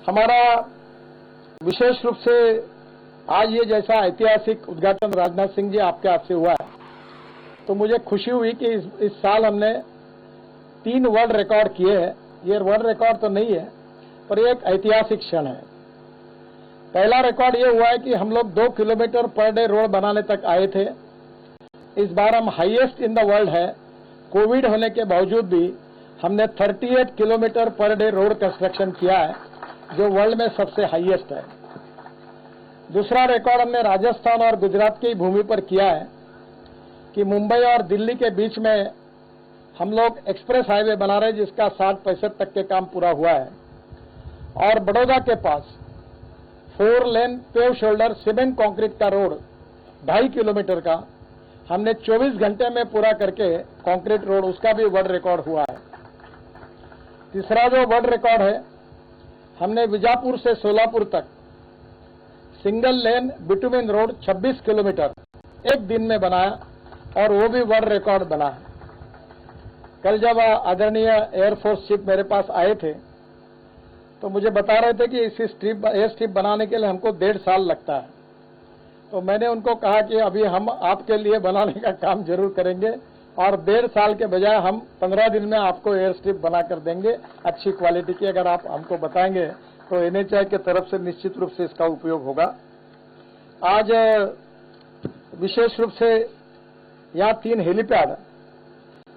हमारा विशेष रूप से आज ये जैसा ऐतिहासिक उद्घाटन राजनाथ सिंह जी आपके हाथ से हुआ है, तो मुझे खुशी हुई कि इस साल हमने 3 वर्ल्ड रिकॉर्ड किए हैं। ये वर्ल्ड रिकॉर्ड तो नहीं है, पर ये एक ऐतिहासिक क्षण है। पहला रिकॉर्ड ये हुआ है कि हम लोग 2 किलोमीटर पर डे रोड बनाने तक आए थे। इस बार हम हाईएस्ट इन द वर्ल्ड है। कोविड होने के बावजूद भी हमने 38 kilometre per day road construction किया है, जो वर्ल्ड में सबसे हाईएस्ट है। दूसरा रिकॉर्ड हमने राजस्थान और गुजरात की भूमि पर किया है कि मुंबई और दिल्ली के बीच में हम लोग एक्सप्रेस हाईवे बना रहे हैं, जिसका 60-65 तक के काम पूरा हुआ है। और बड़ौदा के पास 4 लेन पेव शोल्डर सीमेंट कंक्रीट का रोड 2.5 किलोमीटर का हमने 24 घंटे में पूरा करके कंक्रीट रोड, उसका भी वर्ल्ड रिकॉर्ड हुआ है। तीसरा जो वर्ल्ड रिकॉर्ड है, हमने बीजापुर से सोलापुर तक single lane bitumen road 26 kilometre एक दिन में बनाया, और वो भी वर्ल्ड रिकॉर्ड बना है। कल जब आदरणीय एयरफोर्स चीफ मेरे पास आए थे, तो मुझे बता रहे थे कि इस एयर स्ट्रिप बनाने के लिए हमको 1.5 साल लगता है। तो मैंने उनको कहा कि अभी हम आपके लिए बनाने का काम जरूर करेंगे, और 1.5 साल के बजाय हम 15 दिन में आपको एयर स्ट्रिप बना कर देंगे, अच्छी क्वालिटी की। अगर आप हमको बताएंगे तो एनएचआई की तरफ से निश्चित रूप से इसका उपयोग होगा। आज विशेष रूप से यहाँ 3 हेलीपैड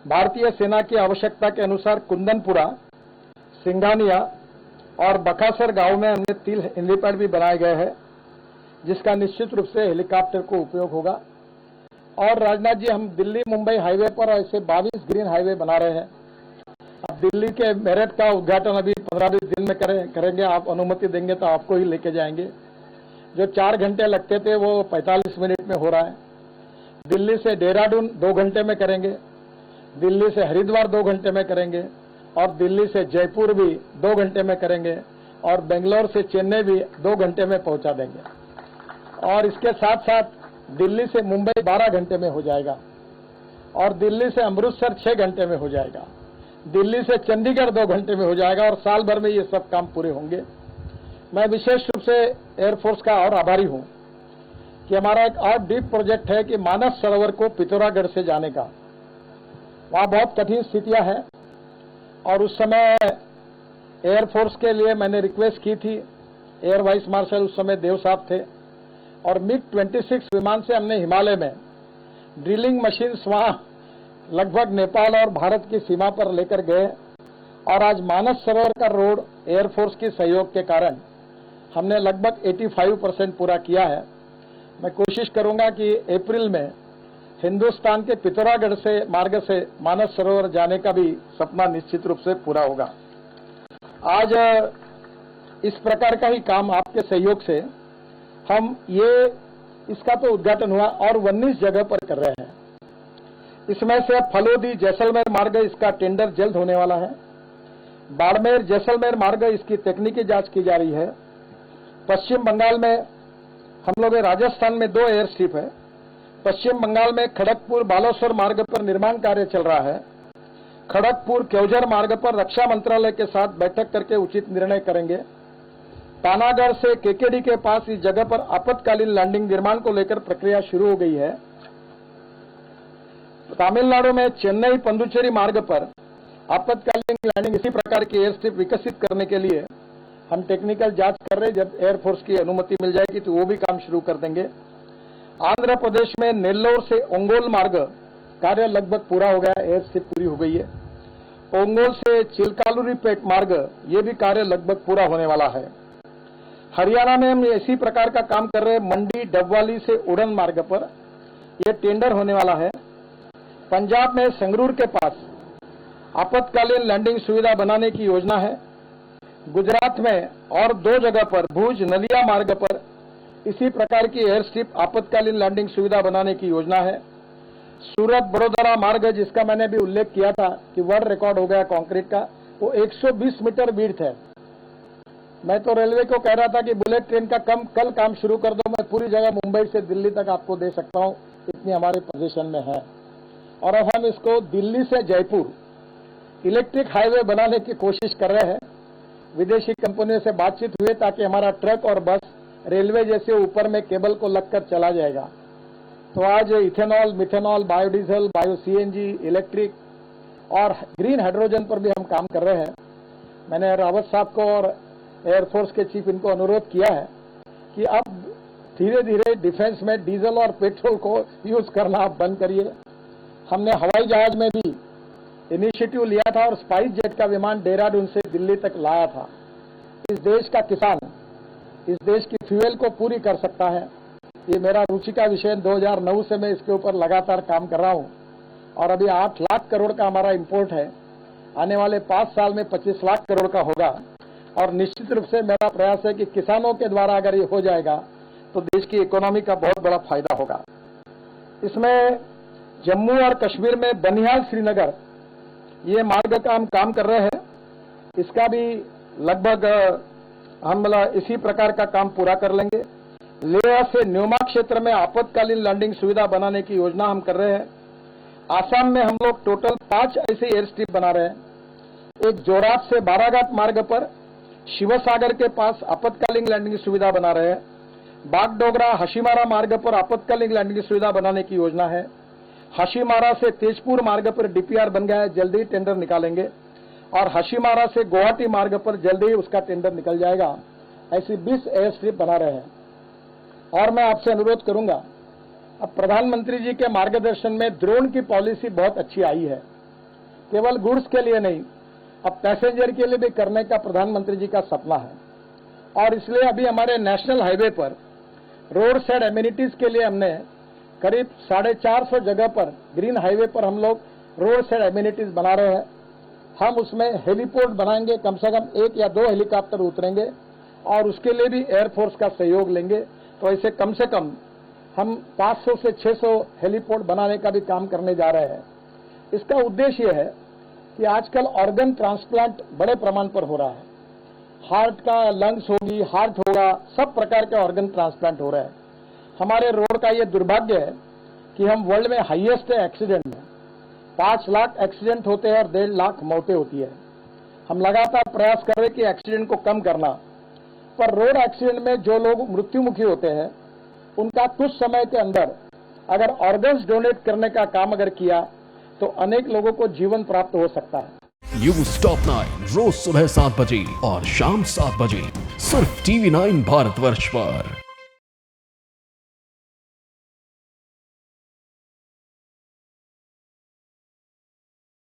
भारतीय सेना की आवश्यकता के अनुसार कुंदनपुरा, सिंघानिया और बकासर गांव में हमने 3 हेलीपैड भी बनाए गए हैं, जिसका निश्चित रूप से हेलीकॉप्टर को उपयोग होगा। और राजनाथ जी, हम दिल्ली मुंबई हाईवे पर ऐसे 22 ग्रीन हाईवे बना रहे हैं। अब दिल्ली के मेरठ का उद्घाटन अभी 15-20 दिन में करेंगे। आप अनुमति देंगे तो आपको ही लेके जाएंगे। जो 4 घंटे लगते थे वो 45 मिनट में हो रहा है। दिल्ली से देहरादून 2 घंटे में करेंगे, दिल्ली से हरिद्वार 2 घंटे में करेंगे, और दिल्ली से जयपुर भी 2 घंटे में करेंगे, और बेंगलोर से चेन्नई भी 2 घंटे में पहुंचा देंगे। और इसके साथ साथ दिल्ली से मुंबई 12 घंटे में हो जाएगा, और दिल्ली से अमृतसर 6 घंटे में हो जाएगा, दिल्ली से चंडीगढ़ 2 घंटे में हो जाएगा, और साल भर में ये सब काम पूरे होंगे। मैं विशेष रूप से एयरफोर्स का और आभारी हूं कि हमारा एक और डीप प्रोजेक्ट है कि मानस सरोवर को पिथौरागढ़ से जाने का। वहां बहुत कठिन स्थितियां हैं, और उस समय एयरफोर्स के लिए मैंने रिक्वेस्ट की थी। एयर वाइस मार्शल उस समय देव साहब थे, और MiG-26 विमान से हमने हिमालय में ड्रिलिंग मशीन्स वहां लगभग नेपाल और भारत की सीमा पर लेकर गए, और आज मानस सरोवर का रोड एयरफोर्स के सहयोग के कारण हमने लगभग 85% पूरा किया है। मैं कोशिश करूंगा कि अप्रैल में हिंदुस्तान के पिथौरागढ़ से मार्ग से मानस सरोवर जाने का भी सपना निश्चित रूप से पूरा होगा। आज इस प्रकार का ही काम आपके सहयोग से हम इसका तो उद्घाटन हुआ, और 19 जगह पर कर रहे हैं। इसमें से फलोदी जैसलमेर मार्ग, इसका टेंडर जल्द होने वाला है। बाड़मेर जैसलमेर मार्ग, इसकी तकनीकी जांच की जा रही है। पश्चिम बंगाल में हम लोग, राजस्थान में 2 एयर स्ट्रिप है। पश्चिम बंगाल में खड़गपुर बालेश्वर मार्ग पर निर्माण कार्य चल रहा है। खड़गपुर केवझर मार्ग पर रक्षा मंत्रालय के साथ बैठक करके उचित निर्णय करेंगे। तानागढ़ से केकेडी के पास इस जगह पर आपातकालीन लैंडिंग निर्माण को लेकर प्रक्रिया शुरू हो गई है। तमिलनाडु में चेन्नई पंदुचेरी मार्ग पर आपातकालीन लैंडिंग इसी प्रकार की एयर स्ट्रिप विकसित करने के लिए हम टेक्निकल जांच कर रहे हैं। जब एयरफोर्स की अनुमति मिल जाएगी तो वो भी काम शुरू कर देंगे। आंध्र प्रदेश में नेल्लोर से ओंगोल मार्ग कार्य लगभग पूरा हो गया, एयर स्ट्रिप पूरी हो गई है। ओंगोल से चिलकालुरीपेट मार्ग, ये भी कार्य लगभग पूरा होने वाला है। हरियाणा में हम इसी प्रकार का काम कर रहे हैं। मंडी डबवाली से उड़न मार्ग पर यह टेंडर होने वाला है। पंजाब में संगरूर के पास आपातकालीन लैंडिंग सुविधा बनाने की योजना है। गुजरात में और 2 जगह पर भुज नलिया मार्ग पर इसी प्रकार की एयर स्ट्रिप आपातकालीन लैंडिंग सुविधा बनाने की योजना है। सूरत बड़ोदरा मार्ग, जिसका मैंने भी उल्लेख किया था कि वर्ल्ड रिकॉर्ड हो गया कंक्रीट का, वो 120 मीटर विड्थ है। मैं तो रेलवे को कह रहा था कि बुलेट ट्रेन का कल काम शुरू कर दो, मैं पूरी जगह मुंबई से दिल्ली तक आपको दे सकता हूं, इतनी हमारे पोजीशन में है। और अब हम इसको दिल्ली से जयपुर इलेक्ट्रिक हाईवे बनाने की कोशिश कर रहे हैं। विदेशी कंपनियों से बातचीत हुई ताकि हमारा ट्रक और बस रेलवे जैसे ऊपर में केबल को लगकर चला जाएगा। तो आज ethanol, methanol, biodiesel, bio CNG, electric और ग्रीन हाइड्रोजन पर भी हम काम कर रहे हैं। मैंने रावत साहब को और एयरफोर्स के चीफ इनको अनुरोध किया है कि अब धीरे धीरे डिफेंस में डीजल और पेट्रोल को यूज करना आप बंद करिए। हमने हवाई जहाज में भी इनिशिएटिव लिया था और स्पाइस जेट का विमान देहरादून से दिल्ली तक लाया था। इस देश का किसान इस देश की फ्यूल को पूरी कर सकता है। ये मेरा रुचि का विषय 2009 से मैं इसके ऊपर लगातार काम कर रहा हूं और अभी 8 लाख करोड़ का हमारा इंपोर्ट है। आने वाले 5 साल में 25 लाख करोड़ का होगा और निश्चित रूप से मेरा प्रयास है कि किसानों के द्वारा अगर ये हो जाएगा तो देश की इकोनॉमी का बहुत बड़ा फायदा होगा। इसमें जम्मू और कश्मीर में बनिहाल श्रीनगर ये मार्ग का हम काम कर रहे हैं। इसका भी लगभग हम इसी प्रकार का काम पूरा कर लेंगे। लेह से न्योमा क्षेत्र में आपातकालीन लैंडिंग सुविधा बनाने की योजना हम कर रहे हैं। आसाम में हम लोग टोटल 5 ऐसे एयर स्ट्रिप बना रहे हैं। एक जोराट से बाराघाट मार्ग पर शिवसागर के पास आपातकालीन लैंडिंग सुविधा बना रहे हैं। बागडोगरा हाशीमारा मार्ग पर आपातकालीन लैंडिंग सुविधा बनाने की योजना है। हाशीमारा से तेजपुर मार्ग पर डीपीआर बन गया है, जल्दी टेंडर निकालेंगे और हाशीमारा से गुवाहाटी मार्ग पर जल्दी उसका टेंडर निकल जाएगा। ऐसी 20 एयर स्ट्रिप बना रहे हैं। और मैं आपसे अनुरोध करूंगा, अब प्रधानमंत्री जी के मार्गदर्शन में ड्रोन की पॉलिसी बहुत अच्छी आई है। केवल गुड्स के लिए नहीं, अब पैसेंजर के लिए भी करने का प्रधानमंत्री जी का सपना है। और इसलिए अभी हमारे नेशनल हाईवे पर रोड साइड एमिनिटीज के लिए हमने करीब 450 जगह पर ग्रीन हाईवे पर हम लोग रोड साइड एमिनिटीज बना रहे हैं। हम उसमें हेलीपोर्ट बनाएंगे, कम से कम 1 या 2 हेलीकॉप्टर उतरेंगे और उसके लिए भी एयरफोर्स का सहयोग लेंगे। तो ऐसे कम से कम हम 500 से 600 हेलीपोर्ट बनाने का भी काम करने जा रहे हैं। इसका उद्देश्य यह है कि आजकल ऑर्गन ट्रांसप्लांट बड़े प्रमाण पर हो रहा है। हार्ट का लंग्स होगी, हार्ट होगा, सब प्रकार के ऑर्गन ट्रांसप्लांट हो रहे हैं। हमारे रोड का ये दुर्भाग्य है कि हम वर्ल्ड में हाईएस्ट एक्सीडेंट में 5 लाख एक्सीडेंट होते हैं और 1.5 लाख मौतें होती है। हम लगातार प्रयास कर रहे हैं कि एक्सीडेंट को कम करना, पर रोड एक्सीडेंट में जो लोग मृत्युमुखी होते हैं उनका कुछ समय के अंदर अगर ऑर्गन्स डोनेट करने का काम अगर किया तो अनेक लोगों को जीवन प्राप्त हो सकता है। न्यूज़ टॉप 9 रोज सुबह 7 बजे और शाम 7 बजे सिर्फ TV9 भारतवर्ष पर।